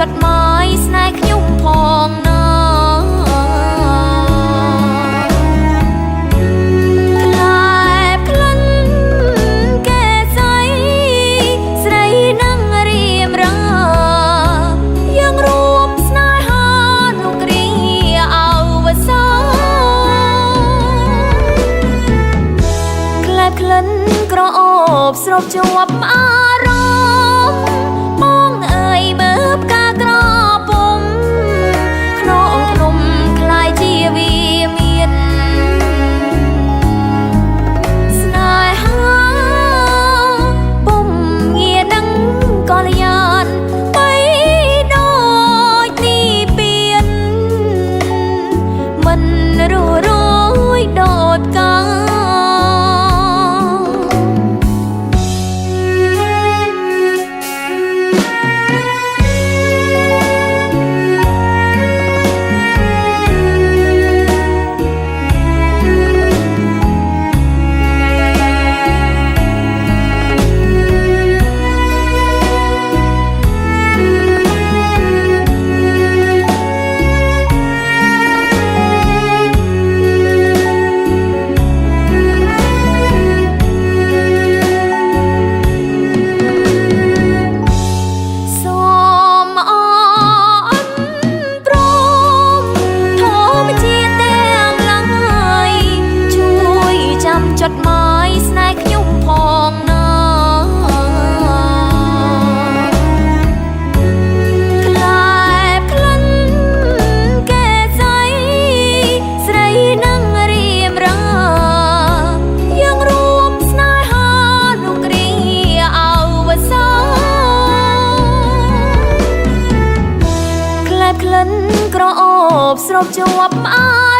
จดหมายស្នេហ៍ខ្ញុំផងណាក្លែបក្លិនកែសៃស្រីនឹងរៀបរាយើងរួមស្នេហានោះគ្រាអវសាក្លែបក្លិនក្រអូបស្រូបជាប់អារម្មណ៍បងអើយមើលផ្កាក្រពុំក្នុងភ្នំคล้ายជាវាមានស្នេហាពុំងានឹងកល្យានបីដូចទីពៀនមិនរួយដូចកាจดหมายស្នេហ៍ខ្ញុំផងណាក្លែបក្លិនកែសៃស្រីនឹងរៀបរាយើងរួមស្នេហានោះគ្រាអវសាក្លែបក្លិនក្រអូបស្រូបជាប់អា